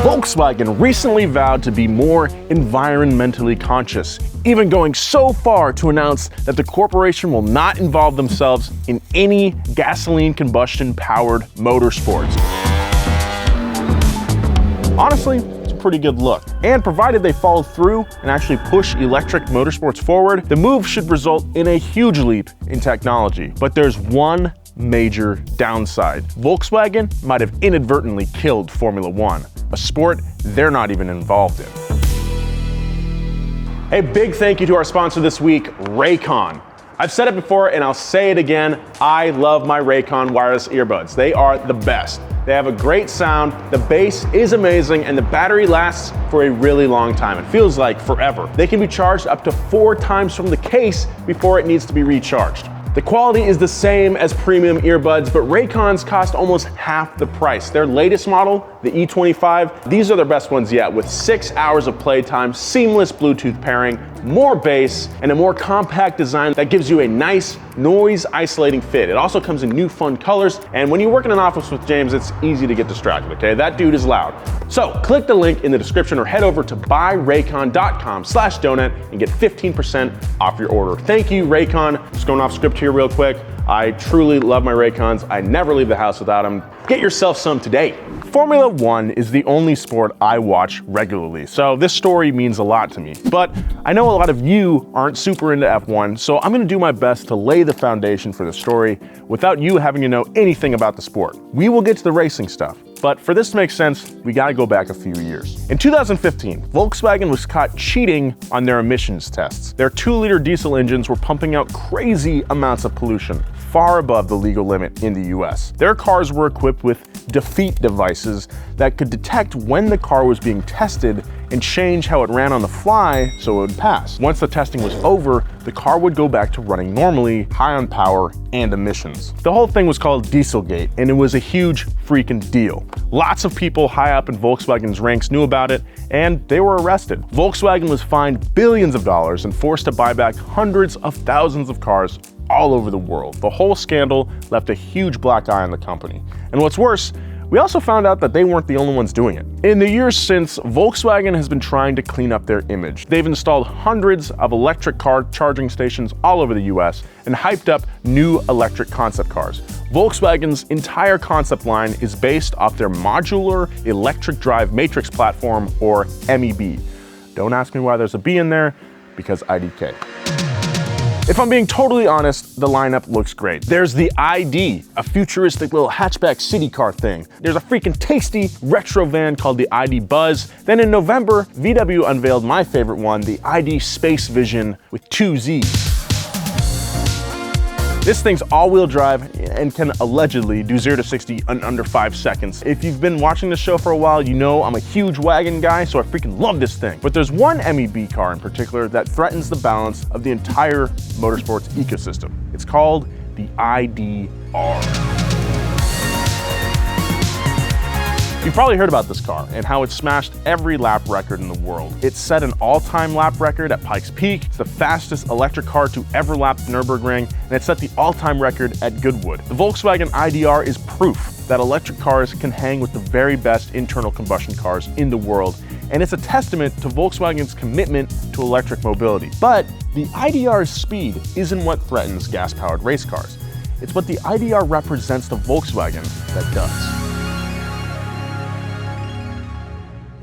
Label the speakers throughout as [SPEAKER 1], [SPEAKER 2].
[SPEAKER 1] Volkswagen recently vowed to be more environmentally conscious, even going so far to announce that the corporation will not involve themselves in any gasoline combustion powered motorsports. Honestly, it's a pretty good look. And provided they follow through and actually push electric motorsports forward, the move should result in a huge leap in technology. But there's one major downside. Volkswagen might have inadvertently killed Formula One, a sport they're not even involved in. Hey, big thank you to our sponsor this week, Raycon. I've said it before and I'll say it again, I love my Raycon wireless earbuds. They are the best. They have a great sound, the bass is amazing, and the battery lasts for a really long time. It feels like forever. They can be charged up to 4 times from the case before it needs to be recharged. The quality is the same as premium earbuds, but Raycons cost almost half the price. Their latest model, the E25, these are their best ones yet, with 6 hours of playtime, seamless Bluetooth pairing, more bass, and a more compact design that gives you a nice noise isolating fit. It also comes in new fun colors, and when you work in an office with James, it's easy to get distracted, okay? That dude is loud. So click the link in the description or head over to buyraycon.com/donut and get 15% off your order. Thank you, Raycon. Just going off script here real quick. I truly love my Raycons. I never leave the house without them. Get yourself some today. Formula One is the only sport I watch regularly, so this story means a lot to me. But I know a lot of you aren't super into F1, so I'm gonna do my best to lay the foundation for the story without you having to know anything about the sport. We will get to the racing stuff, but for this to make sense, we gotta go back a few years. In 2015, Volkswagen was caught cheating on their emissions tests. Their 2-liter diesel engines were pumping out crazy amounts of pollution, far above the legal limit in the US. Their cars were equipped with defeat devices that could detect when the car was being tested and change how it ran on the fly so it would pass. Once the testing was over, the car would go back to running normally, high on power and emissions. The whole thing was called Dieselgate, and it was a huge freaking deal. Lots of people high up in Volkswagen's ranks knew about it, and they were arrested. Volkswagen was fined billions of dollars and forced to buy back hundreds of thousands of cars all over the world. The whole scandal left a huge black eye on the company. And what's worse, we also found out that they weren't the only ones doing it. In the years since, Volkswagen has been trying to clean up their image. They've installed hundreds of electric car charging stations all over the US and hyped up new electric concept cars. Volkswagen's entire concept line is based off their modular electric drive matrix platform, or MEB. Don't ask me why there's a B in there, because IDK. If I'm being totally honest, the lineup looks great. There's the ID, a futuristic little hatchback city car thing. There's a freaking tasty retro van called the ID Buzz. Then in November, VW unveiled my favorite one, the ID Space Vision with 2 Zs. This thing's all-wheel drive and can allegedly do 0 to 60 in under 5 seconds. If you've been watching this show for a while, you know I'm a huge wagon guy, so I freaking love this thing. But there's one MEB car in particular that threatens the balance of the entire motorsports ecosystem. It's called the ID.R. You've probably heard about this car and how it smashed every lap record in the world. It set an all-time lap record at Pikes Peak. It's the fastest electric car to ever lap the Nürburgring, and it set the all-time record at Goodwood. The Volkswagen ID.R is proof that electric cars can hang with the very best internal combustion cars in the world, and it's a testament to Volkswagen's commitment to electric mobility. But the ID.R's speed isn't what threatens gas-powered race cars. It's what the ID.R represents to Volkswagen that does.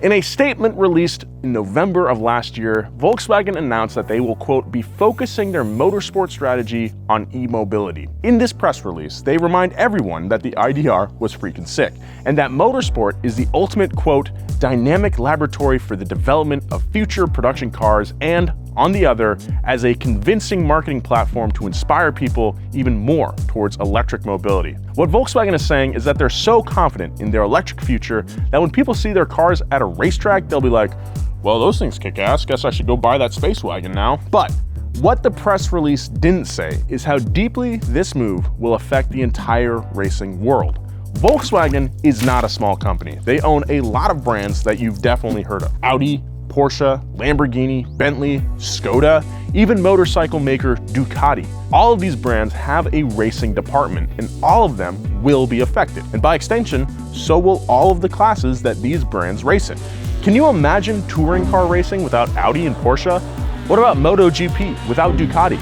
[SPEAKER 1] In a statement released in November of last year, Volkswagen announced that they will, quote, be focusing their motorsport strategy on e-mobility. In this press release, they remind everyone that the ID.R was freaking sick, and that motorsport is the ultimate, quote, dynamic laboratory for the development of future production cars, and on the other, as a convincing marketing platform to inspire people even more towards electric mobility. What Volkswagen is saying is that they're so confident in their electric future that when people see their cars at a racetrack, they'll be like, well, those things kick ass, guess I should go buy that space wagon now. But what the press release didn't say is how deeply this move will affect the entire racing world. Volkswagen is not a small company. They own a lot of brands that you've definitely heard of. Audi, Porsche, Lamborghini, Bentley, Skoda, even motorcycle maker Ducati. All of these brands have a racing department, and all of them will be affected. And by extension, so will all of the classes that these brands race in. Can you imagine touring car racing without Audi and Porsche? What about MotoGP without Ducati?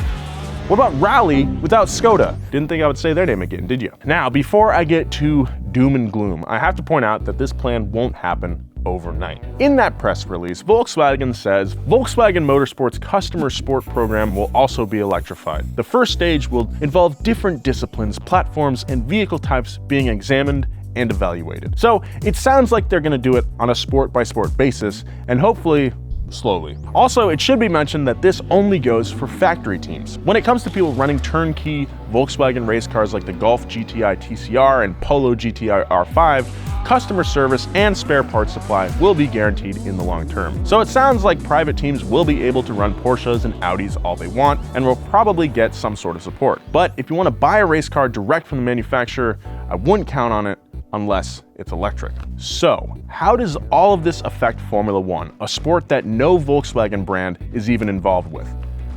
[SPEAKER 1] What about Rally without Skoda? Didn't think I would say their name again, did you? Now, before I get too doom and gloom, I have to point out that this plan won't happen overnight. In that press release, Volkswagen says Volkswagen Motorsports customer sport program will also be electrified. The first stage will involve different disciplines, platforms, and vehicle types being examined and evaluated. So it sounds like they're gonna do it on a sport-by-sport basis, and hopefully slowly. Also, it should be mentioned that this only goes for factory teams. When it comes to people running turnkey Volkswagen race cars like the Golf GTI TCR and Polo GTI R5, customer service and spare parts supply will be guaranteed in the long term. So it sounds like private teams will be able to run Porsches and Audis all they want and will probably get some sort of support. But if you want to buy a race car direct from the manufacturer, I wouldn't count on it unless it's electric. So, how does all of this affect Formula One, a sport that no Volkswagen brand is even involved with?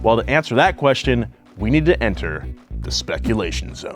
[SPEAKER 1] Well, to answer that question, we need to enter the speculation zone.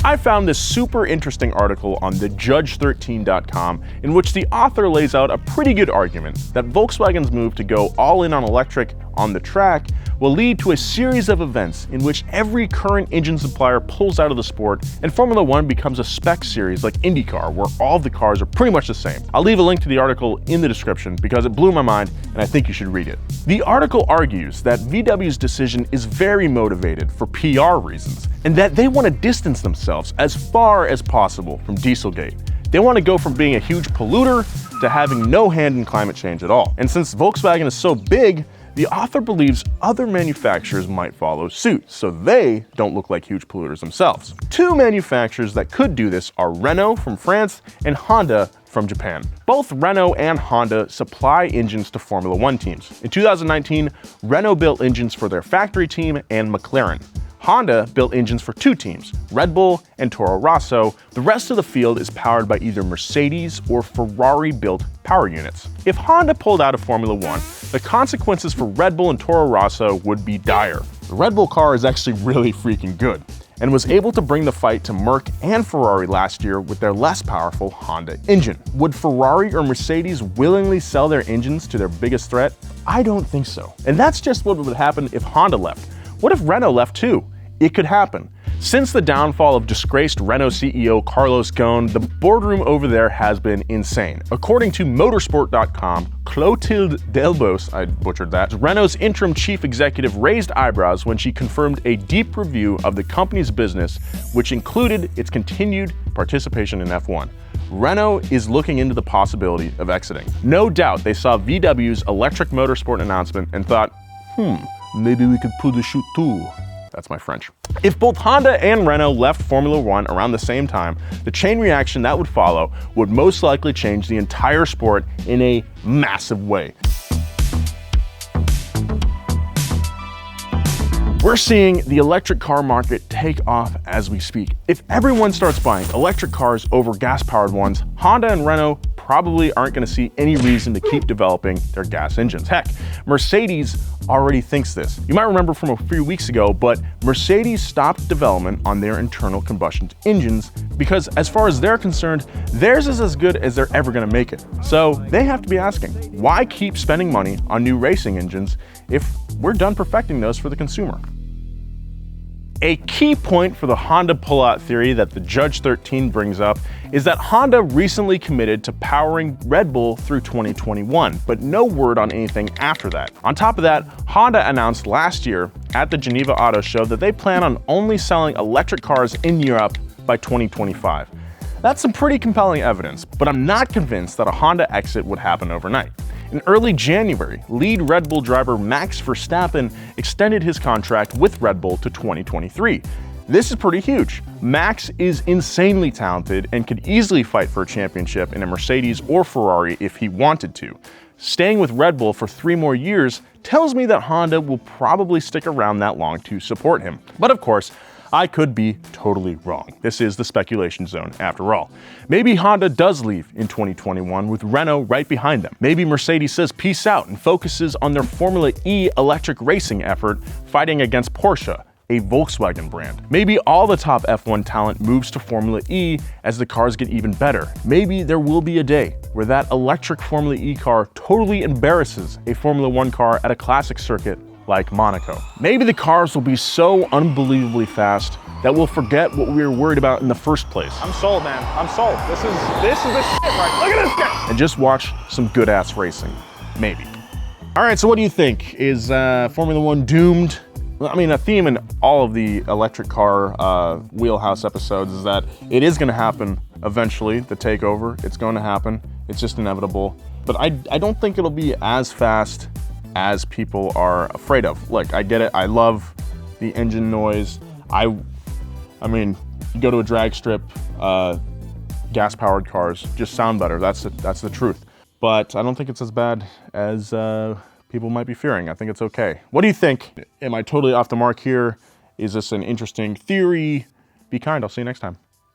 [SPEAKER 1] I found this super interesting article on thejudge13.com in which the author lays out a pretty good argument that Volkswagen's move to go all in on electric on the track will lead to a series of events in which every current engine supplier pulls out of the sport and Formula One becomes a spec series like IndyCar where all of the cars are pretty much the same. I'll leave a link to the article in the description because it blew my mind and I think you should read it. The article argues that VW's decision is very motivated for PR reasons and that they want to distance themselves as far as possible from Dieselgate. They want to go from being a huge polluter to having no hand in climate change at all. And since Volkswagen is so big, the author believes other manufacturers might follow suit, so they don't look like huge polluters themselves. Two manufacturers that could do this are Renault from France and Honda from Japan. Both Renault and Honda supply engines to Formula One teams. In 2019, Renault built engines for their factory team and Mclaren. Honda built engines for two teams, Red Bull and Toro Rosso. The rest of the field is powered by either Mercedes or Ferrari-built power units. If Honda pulled out of Formula One, the consequences for Red Bull and Toro Rosso would be dire. The Red Bull car is actually really freaking good and was able to bring the fight to Merc and Ferrari last year with their less powerful Honda engine. Would Ferrari or Mercedes willingly sell their engines to their biggest threat? I don't think so. And that's just what would happen if Honda left. What if Renault left too? It could happen. Since the downfall of disgraced Renault CEO Carlos Ghosn, the boardroom over there has been insane. According to motorsport.com, Clotilde Delbos, I butchered that, Renault's interim chief executive raised eyebrows when she confirmed a deep review of the company's business, which included its continued participation in F1. Renault is looking into the possibility of exiting. No doubt they saw VW's electric motorsport announcement and thought, maybe we could pull the shoot too. That's my French. If both Honda and Renault left Formula One around the same time, the chain reaction that would follow would most likely change the entire sport in a massive way. We're seeing the electric car market take off as we speak. If everyone starts buying electric cars over gas-powered ones, Honda and Renault probably aren't going to see any reason to keep developing their gas engines. Heck, Mercedes already thinks this. You might remember from a few weeks ago, but Mercedes stopped development on their internal combustion engines because as far as they're concerned, theirs is as good as they're ever going to make it. So they have to be asking, why keep spending money on new racing engines if we're done perfecting those for the consumer? A key point for the Honda pullout theory that the Judge 13 brings up is that Honda recently committed to powering Red Bull through 2021, but no word on anything after that. On top of that, Honda announced last year at the Geneva Auto Show that they plan on only selling electric cars in Europe by 2025. That's some pretty compelling evidence, but I'm not convinced that a Honda exit would happen overnight. In early January, lead Red Bull driver Max Verstappen extended his contract with Red Bull to 2023. This is pretty huge. Max is insanely talented and could easily fight for a championship in a Mercedes or Ferrari if he wanted to. Staying with Red Bull for 3 more years tells me that Honda will probably stick around that long to support him. But of course, I could be totally wrong. This is the speculation zone after all. Maybe Honda does leave in 2021 with Renault right behind them. Maybe Mercedes says peace out and focuses on their Formula E electric racing effort, fighting against Porsche, a Volkswagen brand. Maybe all the top F1 talent moves to Formula E as the cars get even better. Maybe there will be a day where that electric Formula E car totally embarrasses a Formula 1 car at a classic circuit like Monaco. Maybe the cars will be so unbelievably fast that we'll forget what we were worried about in the first place.
[SPEAKER 2] I'm sold, man. I'm sold. This is the shit, right? Look at this guy!
[SPEAKER 1] And just watch some good ass racing. Maybe. All right, so what do you think? Is Formula 1 doomed? I mean, a theme in all of the electric car wheelhouse episodes is that it is gonna happen eventually, the takeover. It's going to happen. It's just inevitable. But I don't think it'll be as fast as people are afraid of. Look, I get it. I love the engine noise. I mean, you go to a drag strip, gas-powered cars just sound better. That's the truth. But I don't think it's as bad as people might be fearing. I think it's okay. What do you think? Am I totally off the mark here? Is this an interesting theory? Be kind. I'll see you next time.